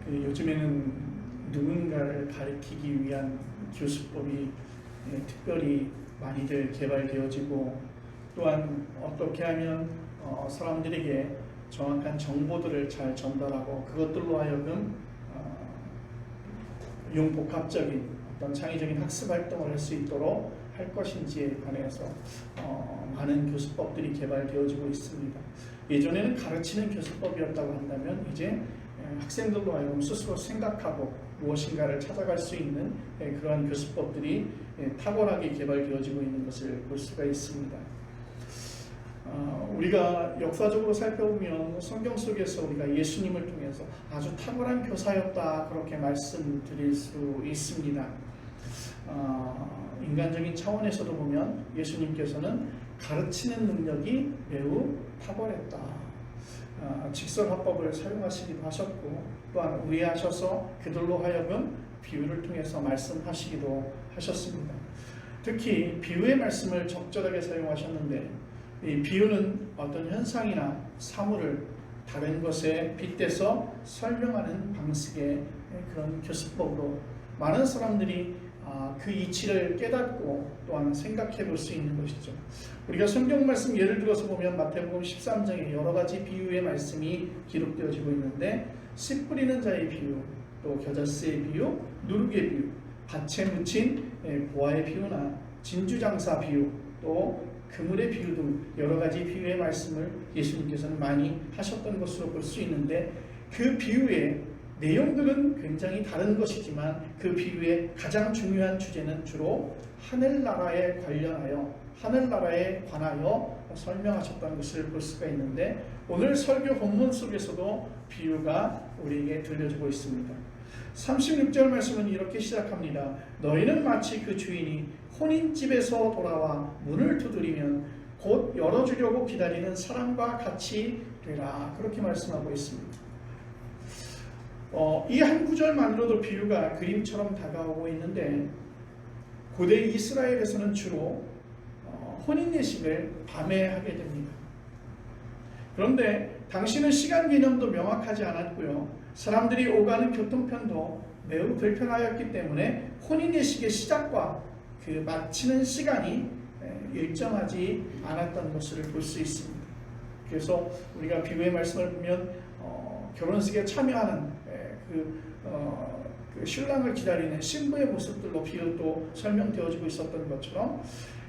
요즘에는 누군가를 가리키기 위한 교수법이 특별히 많이들 개발되어지고, 또한 어떻게 하면 사람들에게 정확한 정보들을 잘 전달하고 그것들로 하여금 융복합적인 어떤 창의적인 학습 활동을 할 수 있도록 할 것인지에 관해서 많은 교수법들이 개발되어지고 있습니다. 예전에는 가르치는 교수법이었다고 한다면 이제 학생들로 하여금 스스로 생각하고 무엇인가를 찾아갈 수 있는 그러한 교수법들이 탁월하게 개발되어지고 있는 것을 볼 수가 있습니다. 우리가 역사적으로 살펴보면 성경 속에서 우리가 예수님을 통해서 아주 탁월한 교사였다 그렇게 말씀드릴 수 있습니다. 인간적인 차원에서도 보면 예수님께서는 가르치는 능력이 매우 탁월했다. 직설화법을 사용하시기도 하셨고, 또한 우회하셔서 그들로 하여금 비유를 통해서 말씀하시기도 하셨습니다. 특히 비유의 말씀을 적절하게 사용하셨는데, 이 비유는 어떤 현상이나 사물을 다른 것에 빗대서 설명하는 방식의 그런 교수법으로 많은 사람들이 그 이치를 깨닫고 또한 생각해 볼 수 있는 것이죠. 우리가 성경 말씀 예를 들어서 보면 마태복음 13장에 여러 가지 비유의 말씀이 기록되어지고 있는데, 씨 뿌리는 자의 비유, 또 겨자씨의 비유, 누룩의 비유, 밭에 묻힌 보아의 비유나 진주장사 비유, 또 그물의 비유 등 여러 가지 비유의 말씀을 예수님께서는 많이 하셨던 것으로 볼 수 있는데, 그 비유의 내용들은 굉장히 다른 것이지만 그 비유의 가장 중요한 주제는 주로 하늘나라에 관하여 설명하셨던 것을 볼 수가 있는데, 오늘 설교 본문 속에서도 비유가 우리에게 들려주고 있습니다. 36절 말씀은 이렇게 시작합니다. 너희는 마치 그 주인이 혼인집에서 돌아와 문을 두드리면 곧 열어주려고 기다리는 사람과 같이 되라. 그렇게 말씀하고 있습니다. 이 한 구절만으로도 비유가 그림처럼 다가오고 있는데, 고대 이스라엘에서는 주로 혼인 예식을 밤에 하게 됩니다. 그런데 당시는 시간 개념도 명확하지 않았고요, 사람들이 오가는 교통편도 매우 불편하였기 때문에 혼인 예식의 시작과 그 마치는 시간이 일정하지 않았던 것을 볼 수 있습니다. 그래서 우리가 비유의 말씀을 보면 결혼식에 참여하는 그 신랑을 기다리는 신부의 모습들로 비유도 설명되어지고 있었던 것처럼,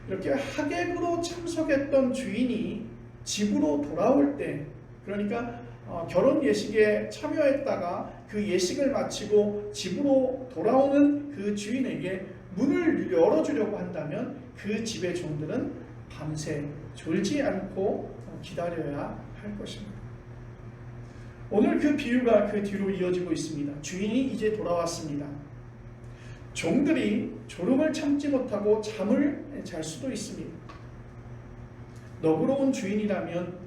이렇게 하객으로 참석했던 주인이 집으로 돌아올 때, 그러니까 결혼 예식에 참여했다가 그 예식을 마치고 집으로 돌아오는 그 주인에게 문을 열어주려고 한다면 그 집의 종들은 밤새 졸지 않고 기다려야 할 것입니다. 오늘 그 비유가 그 뒤로 이어지고 있습니다. 주인이 이제 돌아왔습니다. 종들이 졸음을 참지 못하고 잠을 잘 수도 있습니다. 너그러운 주인이라면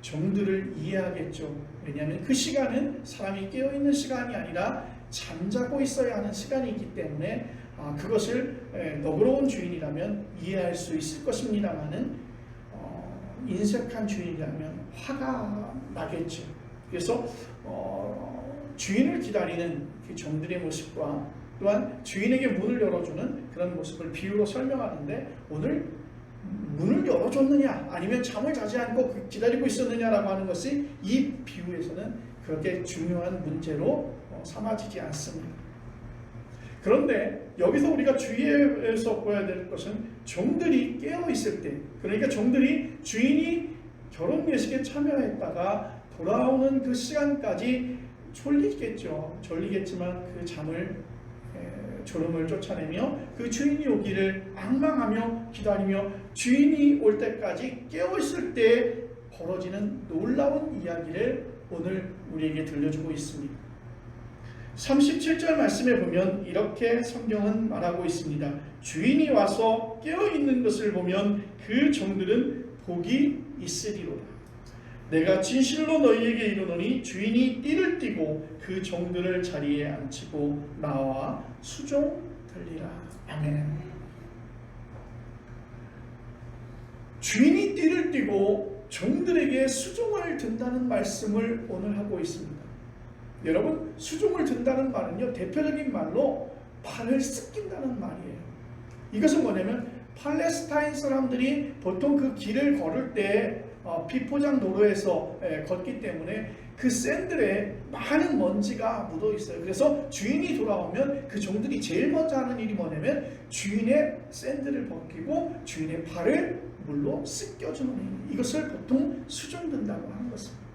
종들을 이해하겠죠. 왜냐하면 그 시간은 사람이 깨어있는 시간이 아니라 잠자고 있어야 하는 시간이기 때문에 그것을 너그러운 주인이라면 이해할 수 있을 것입니다만은 인색한 주인이라면 화가 나겠죠. 그래서 주인을 기다리는 그 종들의 모습과 또한 주인에게 문을 열어주는 그런 모습을 비유로 설명하는데, 오늘 문을 열어줬느냐 아니면 잠을 자지 않고 기다리고 있었느냐라고 하는 것이 이 비유에서는 그렇게 중요한 문제로 삼아지지 않습니다. 그런데 여기서 우리가 주의해서 보아야 될 것은 종들이 깨어있을 때, 그러니까 종들이 주인이 결혼 예식에 참여했다가 돌아오는 그 시간까지 졸리겠지만 그 졸음을 쫓아내며 그 주인이 오기를 앙망하며 기다리며 주인이 올 때까지 깨어있을 때 벌어지는 놀라운 이야기를 오늘 우리에게 들려주고 있습니다. 37절 말씀에 보면 이렇게 성경은 말하고 있습니다. 주인이 와서 깨어있는 것을 보면 그 종들은 복이 있으리로다. 내가 진실로 너희에게 이르노니 주인이 띠를 띠고 그 종들을 자리에 앉히고 나와 수종들리라. 아멘. 주인이 띠를 띠고 종들에게 수종을 든다는 말씀을 오늘 하고 있습니다. 여러분, 수종을 든다는 말은요, 대표적인 말로 발을 씻긴다는 말이에요. 이것은 뭐냐면 팔레스타인 사람들이 보통 그 길을 걸을 때 비포장 도로에서 걷기 때문에 그 샌들에 많은 먼지가 묻어 있어요. 그래서 주인이 돌아오면 그 종들이 제일 먼저 하는 일이 뭐냐면 주인의 샌들을 벗기고 주인의 발을 물로 씻겨주는 일. 이것을 보통 수종든다고 하는 것입니다.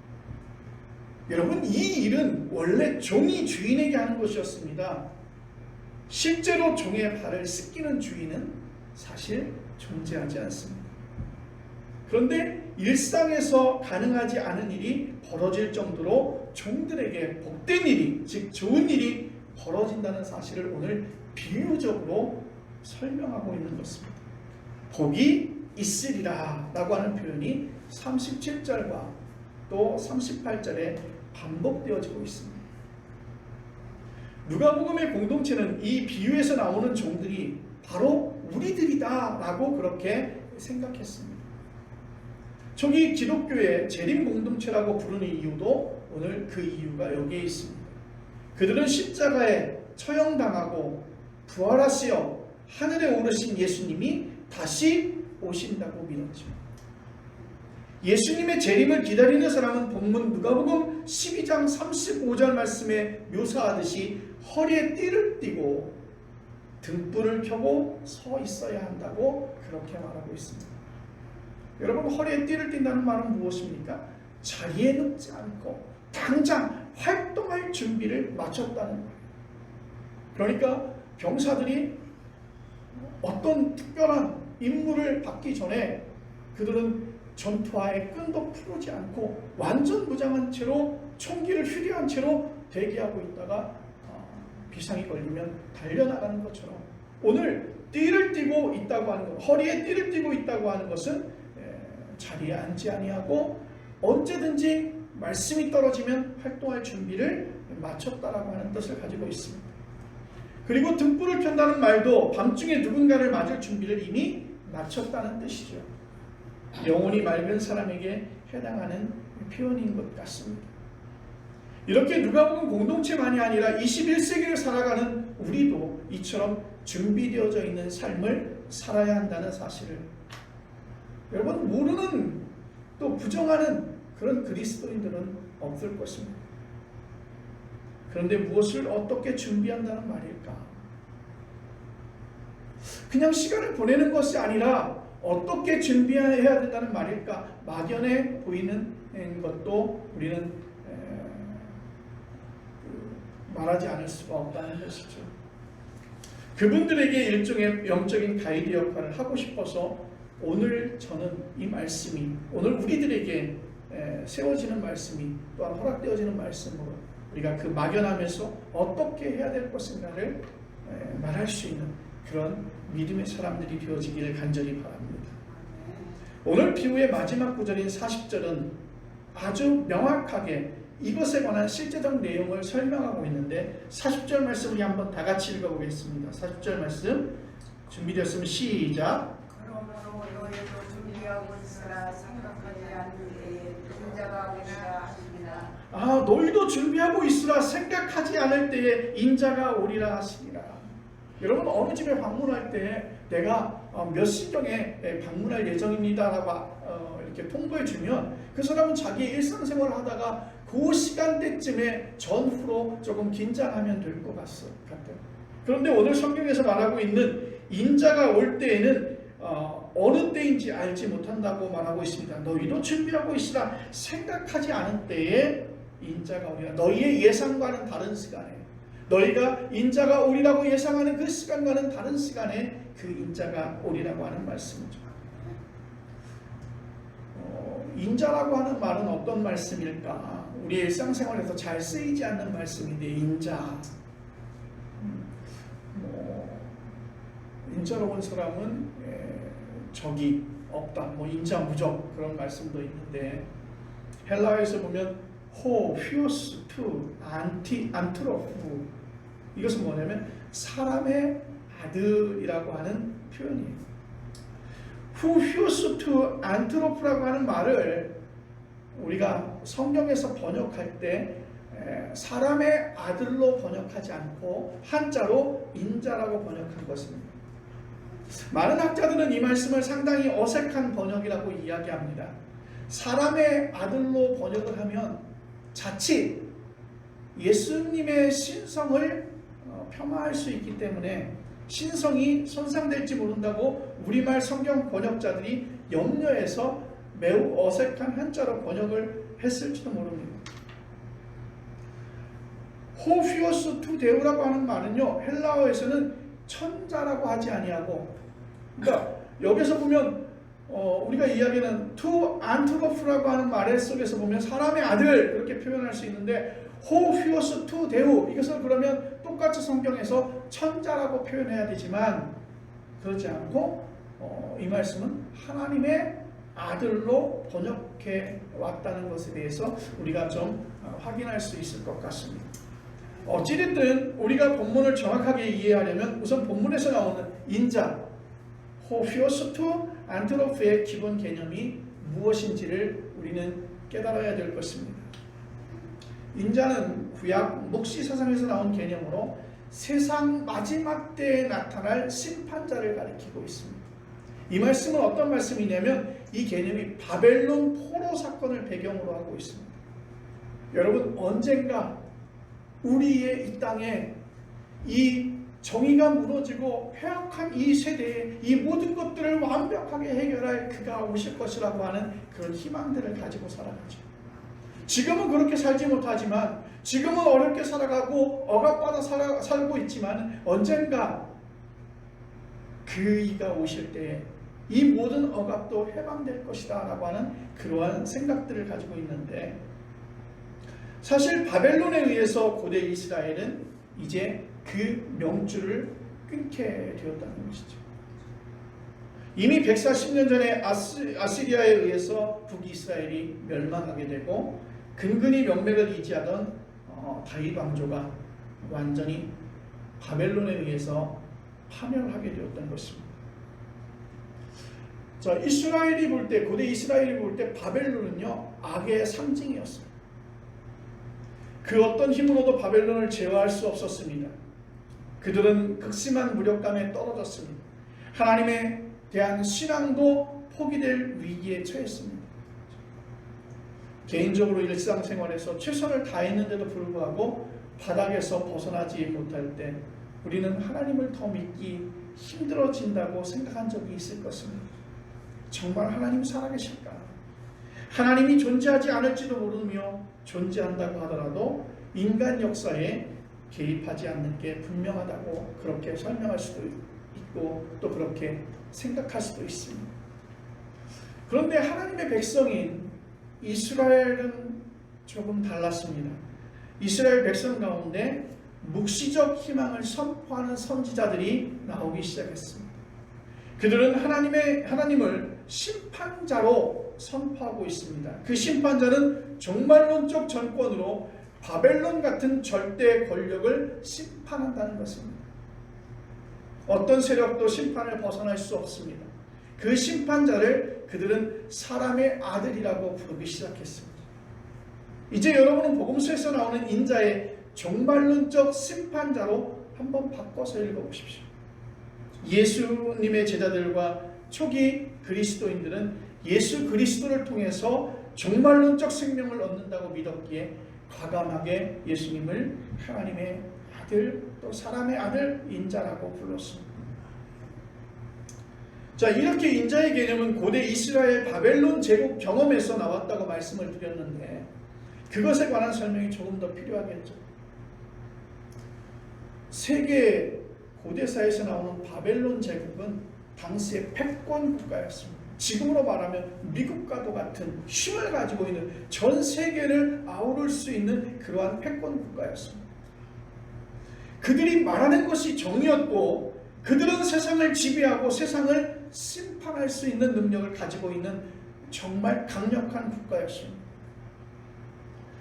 여러분, 이 일은 원래 종이 주인에게 하는 것이었습니다. 실제로 종의 발을 씻기는 주인은 사실 존재하지 않습니다. 그런데 일상에서 가능하지 않은 일이 벌어질 정도로 종들에게 복된 일이, 즉 좋은 일이 벌어진다는 사실을 오늘 비유적으로 설명하고 있는 것입니다. 복이 있으리라 라고 하는 표현이 37절과 또 38절에 반복되어지고 있습니다. 누가복음의 공동체는 이 비유에서 나오는 종들이 바로 우리들이다 라고 그렇게 생각했습니다. 초기 기독교의 재림 공동체라고 부르는 이유도 오늘 그 이유가 여기에 있습니다. 그들은 십자가에 처형당하고 부활하시어 하늘에 오르신 예수님이 다시 오신다고 믿었죠. 예수님의 재림을 기다리는 사람은 본문 누가복음 12장 35절 말씀에 묘사하듯이 허리에 띠를 띠고 등불을 켜고 서 있어야 한다고 그렇게 말하고 있습니다. 여러분, 허리에 띠를 띈다는 말은 무엇입니까? 자리에 눕지 않고 당장 활동할 준비를 마쳤다는 거예요. 그러니까 병사들이 어떤 특별한 임무를 받기 전에 그들은 전투화의 끈도 풀지 않고 완전 무장한 채로 총기를 휴대한 채로 대기하고 있다가 비상이 걸리면 달려나가는 것처럼 오늘 띠를 띠고 있다고 하는 것, 허리에 띠를 띠고 있다고 하는 것은 자리에 앉지 아니하고 언제든지 말씀이 떨어지면 활동할 준비를 마쳤다라고 하는 뜻을 가지고 있습니다. 그리고 등불을 켠다는 말도 밤중에 누군가를 맞을 준비를 이미 마쳤다는 뜻이죠. 영혼이 맑은 사람에게 해당하는 표현인 것 같습니다. 이렇게 누가복음 공동체만이 아니라 21세기를 살아가는 우리도 이처럼 준비되어져 있는 삶을 살아야 한다는 사실을 여러분, 모르는 또 부정하는 그런 그리스도인들은 없을 것입니다. 그런데 무엇을 어떻게 준비한다는 말일까? 그냥 시간을 보내는 것이 아니라 어떻게 준비해야 된다는 말일까? 막연해 보이는 것도 우리는 말하지 않을 수가 없다는 것이죠. 그분들에게 일종의 영적인 가이드 역할을 하고 싶어서 오늘 저는 이 말씀이, 오늘 우리들에게 세워지는 말씀이 또한 허락되어지는 말씀으로 우리가 그 막연하면서 어떻게 해야 될 것인가를 말할 수 있는 그런 믿음의 사람들이 되어지기를 간절히 바랍니다. 오늘 비유의 마지막 구절인 40절은 아주 명확하게 이것에 관한 실제적 내용을 설명하고 있는데 40절 말씀 우리 한번 다 같이 읽어보겠습니다. 40절 말씀 준비되었으면 시작. 그러므로 너희도 준비하고 있으라. 생각하지 않는 때에 인자가 오리라 하시니라. 너희도 준비하고 있으라. 생각하지 않을 때에 인자가 오리라 하시니라. 여러분, 어느 집에 방문할 때 내가 몇 시경에 방문할 예정입니다라고 이렇게 통보해 주면 그 사람은 자기의 일상생활을 하다가 그 시간대쯤에 전후로 조금 긴장하면 될 것 같아요. 그런데 오늘 성경에서 말하고 있는 인자가 올 때에는 어느 때인지 알지 못한다고 말하고 있습니다. 너희도 준비하고 있으라. 생각하지 않은 때에 인자가 오리라. 너희의 예상과는 다른 시간에, 너희가 인자가 오리라고 예상하는 그 시간과는 다른 시간에 그 인자가 오리라고 하는 말씀이죠. 인자라고 하는 말은 어떤 말씀일까? 우리 일상생활에서 잘 쓰이지 않는 말씀인데 인자. 인자로운 사람은 적이 없다. 인자무적 그런 말씀도 있는데 헬라어에서 보면 호, 휘오스, 투, 안트로프 이것은 뭐냐면 사람의 아들이라고 하는 표현이에요. 휘오스, 투, 안트로프라고 하는 말을 우리가 성경에서 번역할 때 사람의 아들로 번역하지 않고 한자로 인자라고 번역한 것입니다. 많은 학자들은 이 말씀을 상당히 어색한 번역이라고 이야기합니다. 사람의 아들로 번역을 하면 자칫 예수님의 신성을 폄하할 수 있기 때문에 신성이 손상될지 모른다고 우리말 성경 번역자들이 염려해서 매우 어색한 한자로 번역을 했을지도 모릅니다. 호피오스 투 데우라고 하는 말은요, 헬라어에서는 천자라고 하지 아니하고, 그러니까 여기서 보면 우리가 이야기하는 투 안트로프라고 하는 말 속에서 보면 사람의 아들 그렇게 표현할 수 있는데, 호피오스 투 데우 이것을 그러면 똑같이 성경에서 천자라고 표현해야 되지만 그렇지 않고 이 말씀은 하나님의 아들로 번역해 왔다는 것에 대해서 우리가 좀 확인할 수 있을 것 같습니다. 어찌됐든 우리가 본문을 정확하게 이해하려면 우선 본문에서 나오는 인자, 호피오스 투 안트로프의 기본 개념이 무엇인지를 우리는 깨달아야 될 것입니다. 인자는 구약 묵시 사상에서 나온 개념으로 세상 마지막 때에 나타날 심판자를 가리키고 있습니다. 이 말씀은 어떤 말씀이냐면 이 개념이 바벨론 포로 사건을 배경으로 하고 있습니다. 여러분, 언젠가 우리의 이 땅에 이 정의가 무너지고 회악한 이 세대에 이 모든 것들을 완벽하게 해결할 그가 오실 것이라고 하는 그런 희망들을 가지고 살아가죠. 지금은 그렇게 살지 못하지만, 지금은 어렵게 살아가고 억압받아 살고 있지만 언젠가 그이가 오실 때 이 모든 억압도 해방될 것이다 라고 하는 그러한 생각들을 가지고 있는데, 사실 바벨론에 의해서 고대 이스라엘은 이제 그 명줄을 끊게 되었다는 것이죠. 이미 140년 전에 아시리아에 의해서 북이스라엘이 멸망하게 되고 근근히 명맥을 유지하던 다윗 왕조가 완전히 바벨론에 의해서 파멸하게 되었던 것입니다. 자, 이스라엘이 볼 때, 고대 이스라엘이 볼 때 바벨론은요, 악의 상징이었어요. 그 어떤 힘으로도 바벨론을 제어할 수 없었습니다. 그들은 극심한 무력감에 떨어졌습니다. 하나님에 대한 신앙도 포기될 위기에 처했습니다. 개인적으로 일상생활에서 최선을 다했는데도 불구하고 바닥에서 벗어나지 못할 때 우리는 하나님을 더 믿기 힘들어진다고 생각한 적이 있을 것입니다. 정말 하나님 살아계실까? 하나님이 존재하지 않을지도 모르며 존재한다고 하더라도 인간 역사에 개입하지 않는 게 분명하다고 그렇게 설명할 수도 있고 또 그렇게 생각할 수도 있습니다. 그런데 하나님의 백성인 이스라엘은 조금 달랐습니다. 이스라엘 백성 가운데 묵시적 희망을 선포하는 선지자들이 나오기 시작했습니다. 그들은 하나님을 심판자로 선포하고 있습니다. 그 심판자는 종말론적 정권으로 바벨론 같은 절대 권력을 심판한다는 것입니다. 어떤 세력도 심판을 벗어날 수 없습니다. 그 심판자를 그들은 사람의 아들이라고 부르기 시작했습니다. 이제 여러분은 복음서에서 나오는 인자의 종말론적 심판자로 한번 바꿔서 읽어보십시오. 예수님의 제자들과 초기 그리스도인들은 예수 그리스도를 통해서 종말론적 생명을 얻는다고 믿었기에 과감하게 예수님을 하나님의 아들, 또 사람의 아들, 인자라고 불렀습니다. 자, 이렇게 인자의 개념은 고대 이스라엘 바벨론 제국 경험에서 나왔다고 말씀을 드렸는데 그것에 관한 설명이 조금 더 필요하겠죠. 세계 고대사에서 나오는 바벨론 제국은 당시의 패권 국가였습니다. 지금으로 말하면 미국과도 같은 힘을 가지고 있는 전 세계를 아우를 수 있는 그러한 패권 국가였습니다. 그들이 말하는 것이 정의였고 그들은 세상을 지배하고 세상을 심판할 수 있는 능력을 가지고 있는 정말 강력한 국가였습니다.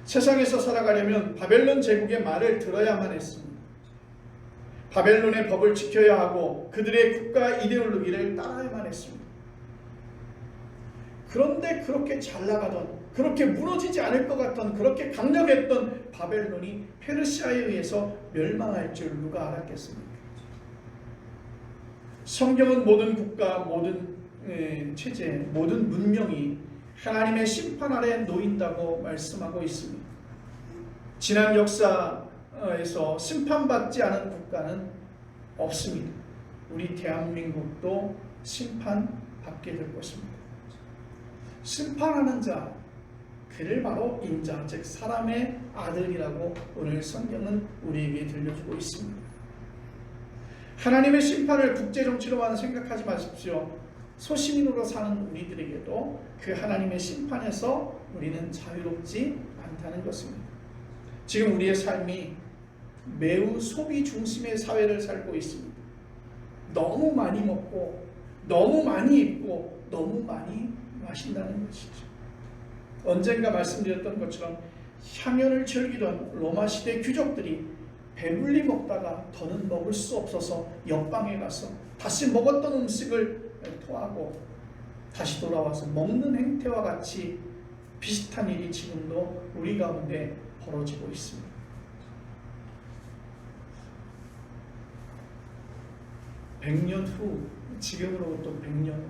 세상에서 살아가려면 바벨론 제국의 말을 들어야만 했습니다. 바벨론의 법을 지켜야 하고 그들의 국가 이데올로기를 따라야만 했습니다. 그런데 그렇게 잘 나가던 그렇게 무너지지 않을 것 같던 그렇게 강력했던 바벨론이 페르시아에 의해서 멸망할 줄 누가 알았겠습니까? 성경은 모든 국가, 모든 체제, 모든 문명이 하나님의 심판 아래 놓인다고 말씀하고 있습니다. 지난 역사에서 심판받지 않은 국가는 없습니다. 우리 대한민국도 심판받게 될 것입니다. 심판하는 자, 그를 바로 인자, 즉 사람의 아들이라고 오늘 성경은 우리에게 들려주고 있습니다. 하나님의 심판을 국제정치로만 생각하지 마십시오. 소시민으로 사는 우리들에게도 그 하나님의 심판에서 우리는 자유롭지 않다는 것입니다. 지금 우리의 삶이 매우 소비 중심의 사회를 살고 있습니다. 너무 많이 먹고 너무 많이 입고 너무 많이 마신다는 것이죠. 언젠가 말씀드렸던 것처럼 향연을 즐기던 로마 시대 귀족들이 배불리 먹다가 더는 먹을 수 없어서 옆방에 가서 다시 먹었던 음식을 토하고 다시 돌아와서 먹는 행태와 같이 비슷한 일이 지금도 우리 가운데 벌어지고 있습니다. (100년) 후, 지금으로부터 100년 후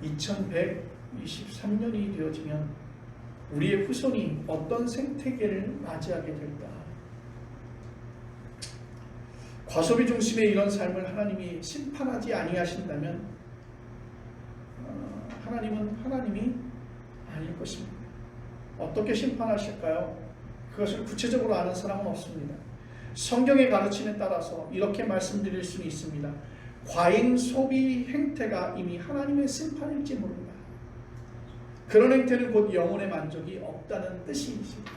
2123년이 되어지면 우리의 후손이 어떤 생태계를 맞이하게 될까? 과소비 중심의 이런 삶을 하나님이 심판하지 아니하신다면 하나님은 하나님이 아닐 것입니다. 어떻게 심판하실까요? 그것을 구체적으로 아는 사람은 없습니다. 성경의 가르침에 따라서 이렇게 말씀드릴 수는 있습니다. 과잉 소비 행태가 이미 하나님의 심판일지 모른다. 그런 행태는 곧 영혼의 만족이 없다는 뜻이십니다.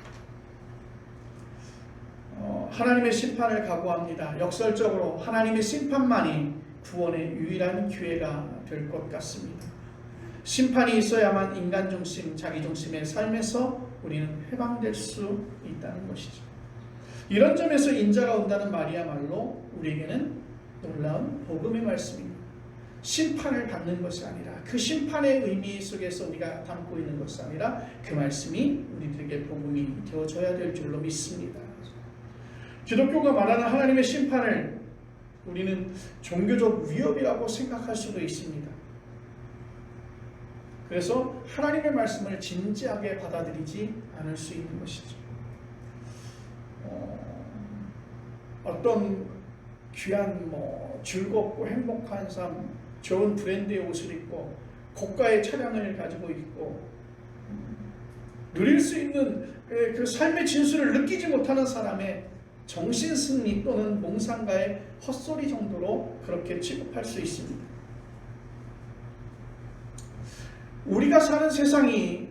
하나님의 심판을 각오합니다. 역설적으로 하나님의 심판만이 구원의 유일한 기회가 될 것 같습니다. 심판이 있어야만 인간 중심, 자기 중심의 삶에서 우리는 해방될 수 있다는 것이죠. 이런 점에서 인자가 온다는 말이야말로 우리에게는 놀라운 복음의 말씀입니다. 심판을 받는 것이 아니라 그 심판의 의미 속에서 우리가 담고 있는 것이 아니라 그 말씀이 우리들에게 복음이 되어져야 될 줄로 믿습니다. 기독교가 말하는 하나님의 심판을 우리는 종교적 위협이라고 생각할 수도 있습니다. 그래서 하나님의 말씀을 진지하게 받아들이지 않을 수 있는 것이죠. 어떤 귀한 즐겁고 행복한 삶, 좋은 브랜드의 옷을 입고 고가의 차량을 가지고 있고 누릴 수 있는 그 삶의 진수를 느끼지 못하는 사람의 정신승리 또는 몽상가의 헛소리 정도로 그렇게 취급할 수 있습니다. 우리가 사는 세상이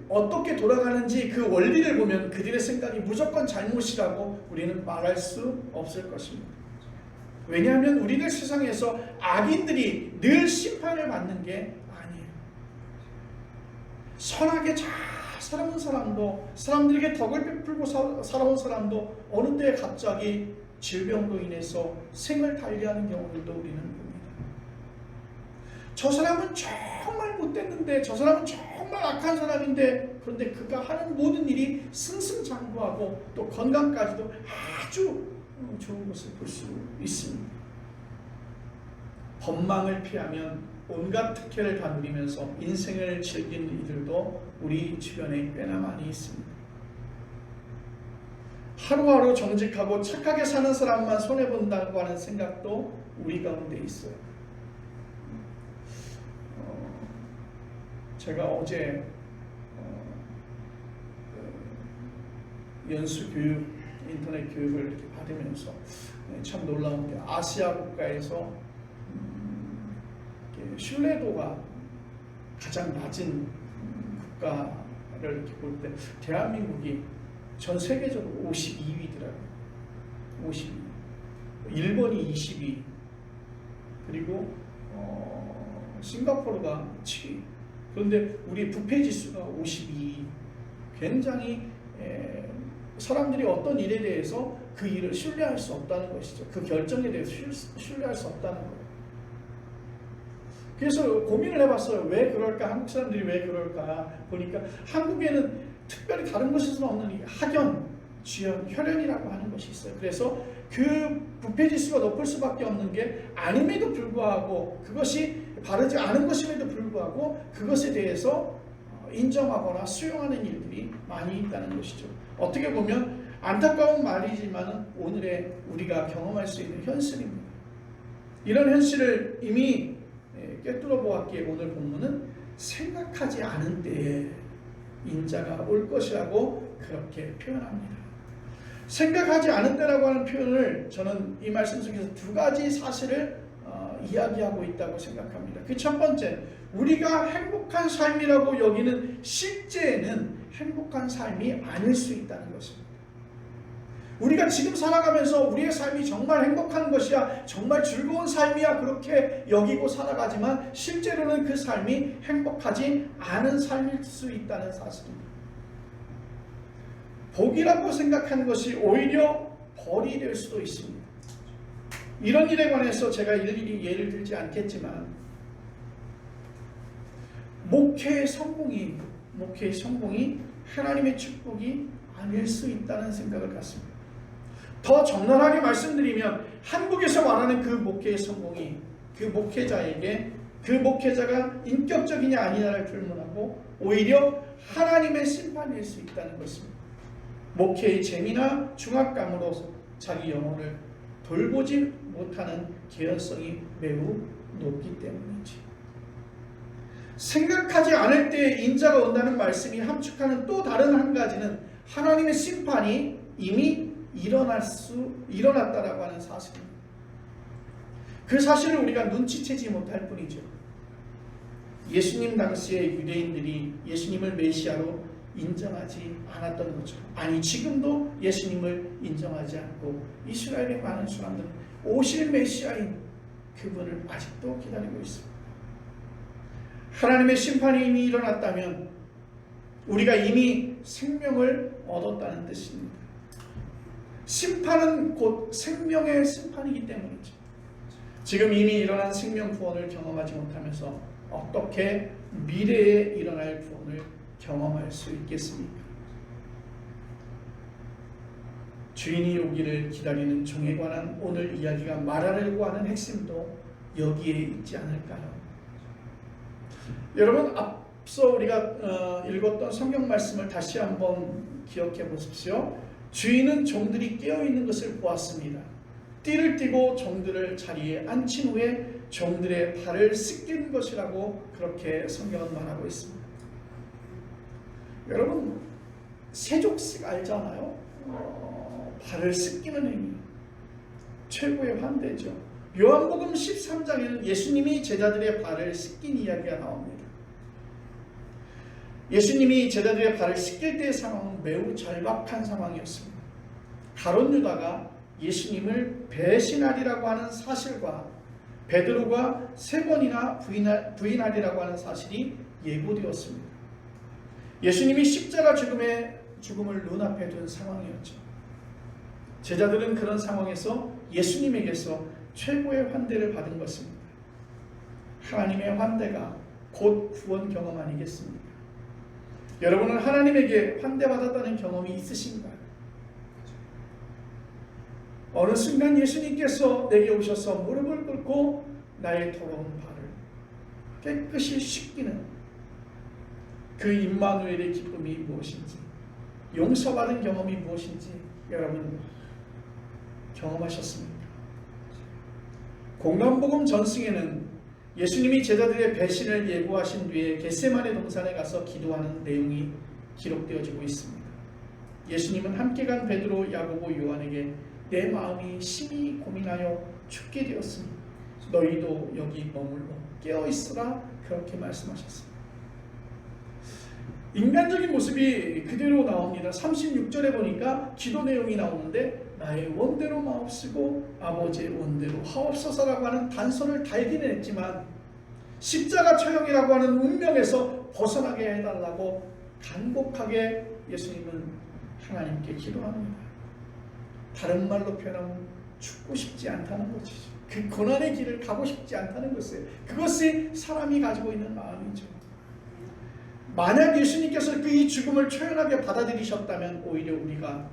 어떻게 돌아가는지 그 원리를 보면 그들의 생각이 무조건 잘못이라고 우리는 말할 수 없을 것입니다. 왜냐하면 우리들 세상에서 악인들이 늘 심판을 받는 게 아니에요. 선하게 잘 살아온 사람도, 사람들에게 덕을 베풀고 살아온 사람도 어느 때 갑자기 질병으로 인해서 생을 달리하는 경우들도 우리는 봅니다. 저 사람은 정말 못됐는데, 저 사람은 정말 악한 사람인데, 그런데 그가 하는 모든 일이 승승장구하고 또 건강까지도 아주 좋은 것을 볼 수 있습니다. 법망을 피하면 온갖 특혜를 다 누리면서 인생을 즐기는 이들도 우리 주변에 꽤나 많이 있습니다. 하루하루 정직하고 착하게 사는 사람만 손해본다고 하는 생각도 우리 가운데 있어요. 제가 어제 연수 교육, 인터넷 교육을 이렇게 받으면서 참 놀라운 게 아시아 국가에서 신뢰도가 가장 낮은 국가를 이렇게 볼 때 대한민국이 전 세계적으로 52위더라고요. 52위. 일본이 22위. 그리고 싱가포르가 7위. 그런데 우리 부패지수가 52위. 굉장히 사람들이 어떤 일에 대해서 그 일을 신뢰할 수 없다는 것이죠. 그 결정에 대해서 신뢰할 수 없다는 거예요. 그래서 고민을 해봤어요. 왜 그럴까? 한국 사람들이 왜 그럴까? 보니까 한국에는 특별히 다른 곳에서는 없는 이 학연, 주연, 혈연이라고 하는 것이 있어요. 그래서 그 부패지수가 높을 수밖에 없는 게 아님에도 불구하고, 그것이 바르지 않은 것임에도 불구하고 그것에 대해서 인정하거나 수용하는 일들이 많이 있다는 것이죠. 어떻게 보면 안타까운 말이지만 오늘의 우리가 경험할 수 있는 현실입니다. 이런 현실을 이미 꿰뚫어 보았기에 오늘 본문은 생각하지 않은 때에 인자가 올 것이라고 그렇게 표현합니다. 생각하지 않은 때라고 하는 표현을 저는 이 말씀 속에서 두 가지 사실을 이야기하고 있다고 생각합니다. 그 첫 번째, 우리가 행복한 삶이라고 여기는 실제는 행복한 삶이 아닐 수 있다는 것입니다. 우리가 지금 살아가면서 우리의 삶이 정말 행복한 것이야, 정말 즐거운 삶이야, 그렇게 여기고 살아가지만 실제로는 그 삶이 행복하지 않은 삶일 수 있다는 사실입니다. 복이라고 생각하는 것이 오히려 벌이 될 수도 있습니다. 이런 일에 관해서 제가 일일이 예를 들지 않겠지만 목회의 성공이 하나님의 축복이 아닐 수 있다는 생각을 갖습니다. 더 적나라하게 말씀드리면 한국에서 말하는 그 목회의 성공이 그 목회자가 인격적이냐 아니냐를 불문하고 오히려 하나님의 심판일 수 있다는 것입니다. 목회의 재미나 중압감으로 자기 영혼을 돌보지 못하는 개연성이 매우 높기 때문이지. 생각하지 않을 때 인자가 온다는 말씀이 함축하는 또 다른 한 가지는 하나님의 심판이 이미 일어났다라고 하는 사실입니다. 그 사실을 우리가 눈치채지 못할 뿐이죠. 예수님 당시에 유대인들이 예수님을 메시아로 인정하지 않았던 거죠. 아니, 지금도 예수님을 인정하지 않고 이스라엘의 많은 사람들은 오실 메시아인 그분을 아직도 기다리고 있습니다. 하나님의 심판이 이미 일어났다면 우리가 이미 생명을 얻었다는 뜻입니다. 심판은 곧 생명의 심판이기 때문이죠. 지금 이미 일어난 생명 구원을 경험하지 못하면서 어떻게 미래에 일어날 구원을 경험할 수 있겠습니까? 주인이 오기를 기다리는 종에 관한 오늘 이야기가 말하려고 하는 핵심도 여기에 있지 않을까요? 여러분, 앞서 우리가 읽었던 성경 말씀을 다시 한번 기억해 보십시오. 주인은 종들이 깨어있는 것을 보았습니다. 띠를 띠고 종들을 자리에 앉힌 후에 종들의 발을 씻긴 것이라고 그렇게 성경은 말하고 있습니다. 여러분, 세족식 알잖아요? 발을 씻기는 행위, 최고의 환대죠. 요한복음 13장에는 예수님이 제자들의 발을 씻긴 이야기가 나옵니다. 예수님이 제자들의 발을 씻길 때의 상황은 매우 절박한 상황이었습니다. 가룟 유다가 예수님을 배신하리라고 하는 사실과 베드로가 3번이나 부인하리라고 하는 사실이 예고되었습니다. 예수님이 십자가 죽음을 눈앞에 둔 상황이었죠. 제자들은 그런 상황에서 예수님에게서 최고의 환대를 받은 것입니다. 하나님의 환대가 곧 구원 경험 아니겠습니까? 여러분은 하나님에게 환대받았다는 경험이 있으신가요? 어느 순간 예수님께서 내게 오셔서 무릎을 꿇고 나의 더러운 발을 깨끗이 씻기는 그 임마누엘의 기쁨이 무엇인지, 용서받은 경험이 무엇인지 여러분 경험하셨습니까? 공간복음 전승에는 예수님이 제자들의 배신을 예고하신 뒤에 겟세마네 동산에 가서 기도하는 내용이 기록되어지고 있습니다. 예수님은 함께 간 베드로, 야고보, 요한에게 내 마음이 심히 고민하여 죽게 되었으니 너희도 여기 머물러 깨어있으라 그렇게 말씀하셨습니다. 인간적인 모습이 그대로 나옵니다. 36절에 보니까 기도 내용이 나오는데 나의 원대로 마옵시고 아버지의 원대로 하옵소서라고 하는 단서를 달기는 했지만 십자가 처형이라고 하는 운명에서 벗어나게 해달라고 간곡하게 예수님은 하나님께 기도합니다. 다른 말로 표현하면 죽고 싶지 않다는 것이죠. 그 고난의 길을 가고 싶지 않다는 것이에요. 그것이 사람이 가지고 있는 마음이죠. 만약 예수님께서 그 이 죽음을 초연하게 받아들이셨다면 오히려 우리가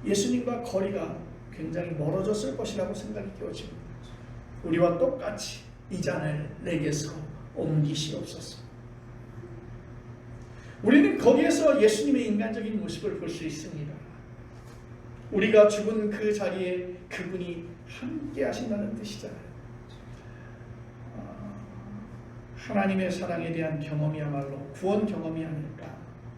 예수님과 거리가 굉장히 멀어졌을 것이라고 생각이 되어집니다. 우리와 똑같이 이 잔을 내게서 옮기시옵소서. 우리는 거기에서 예수님의 인간적인 모습을 볼 수 있습니다. 우리가 죽은 그 자리에 그분이 함께 하신다는 뜻이잖아요. 하나님의 사랑에 대한 경험이야말로 구원 경험이 아닐까.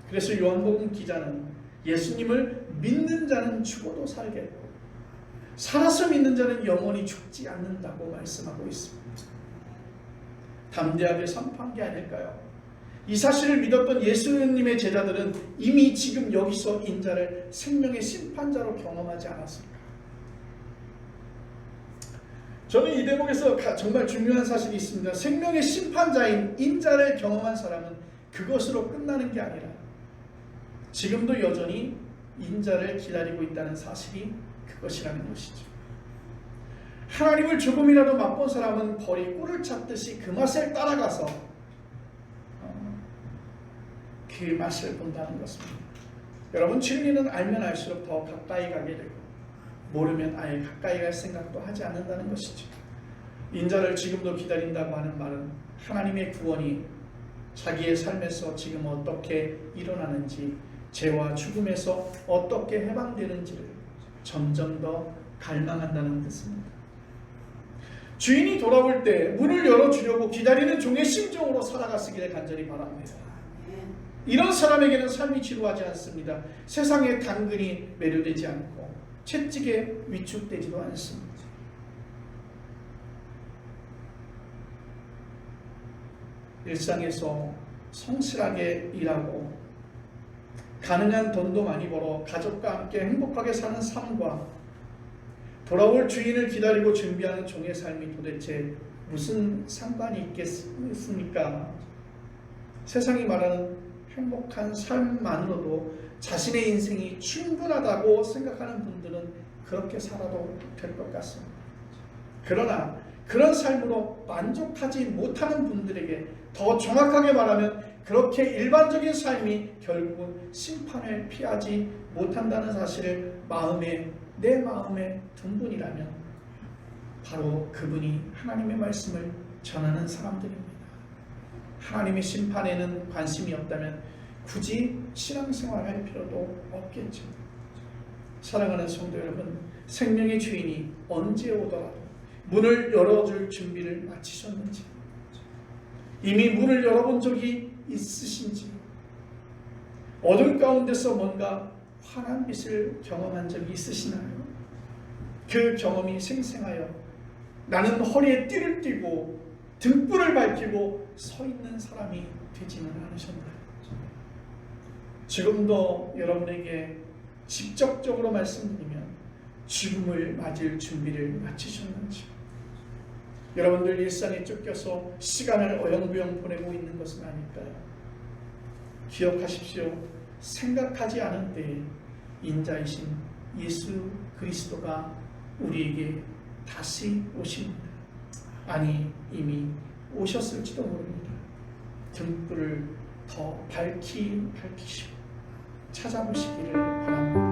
그래서 요한복음 기자는 예수님을 믿는 자는 죽어도 살겠고 살아서 믿는 자는 영원히 죽지 않는다고 말씀하고 있습니다. 담대하게 선포한 게 아닐까요? 이 사실을 믿었던 예수님의 제자들은 이미 지금 여기서 인자를 생명의 심판자로 경험하지 않았을까? 저는 이 대목에서 정말 중요한 사실이 있습니다. 생명의 심판자인 인자를 경험한 사람은 그것으로 끝나는 게 아니라 지금도 여전히 인자를 기다리고 있다는 사실이 그것이라는 것이죠. 하나님을 조금이라도 맛본 사람은 벌이 꿀을 찾듯이 그 맛을 따라가서 그 맛을 본다는 것입니다. 여러분, 진리는 알면 알수록 더 가까이 가게 되고 모르면 아예 가까이 갈 생각도 하지 않는다는 것이죠. 인자를 지금도 기다린다고 하는 말은 하나님의 구원이 자기의 삶에서 지금 어떻게 일어나는지, 죄와 죽음에서 어떻게 해방되는지를 점점 더 갈망한다는 뜻입니다. 주인이 돌아올 때 문을 열어주려고 기다리는 종의 심정으로 살아가시기를 간절히 바랍니다. 이런 사람에게는 삶이 지루하지 않습니다. 세상의 당근이 매료되지 않고 채찍에 위축되지도 않습니다. 일상에서 성실하게 일하고 가능한 돈도 많이 벌어 가족과 함께 행복하게 사는 삶과 돌아올 주인을 기다리고 준비하는 종의 삶이 도대체 무슨 상관이 있겠습니까? 세상이 말하는 행복한 삶만으로도 자신의 인생이 충분하다고 생각하는 분들은 그렇게 살아도 될 것 같습니다. 그러나 그런 삶으로 만족하지 못하는 분들에게 더 정확하게 말하면 그렇게 일반적인 삶이 결국은 심판을 피하지 못한다는 사실을 내 마음에 든 분이라면 바로 그분이 하나님의 말씀을 전하는 사람들입니다. 하나님의 심판에는 관심이 없다면 굳이 신앙생활을 할 필요도 없겠죠. 사랑하는 성도 여러분, 생명의 주인이 언제 오더라도 문을 열어줄 준비를 마치셨는지, 이미 문을 열어본 적이 있으신지, 어둠 가운데서 뭔가 환한 빛을 경험한 적이 있으시나요? 그 경험이 생생하여 나는 허리에 띠를 띠고 등불을 밝히고 서 있는 사람이 되지는 않으셨나요? 지금도 여러분에게 직접적으로 말씀드리면 죽음을 맞을 준비를 마치셨는지, 여러분들 일상에 쫓겨서 시간을 어영부영 보내고 있는 것은 아닐까요? 기억하십시오. 생각하지 않은 때에 인자이신 예수 그리스도가 우리에게 다시 오십니다. 아니, 이미 오셨을지도 모릅니다. 등불을 더 밝히시고 찾아보시기를 바랍니다.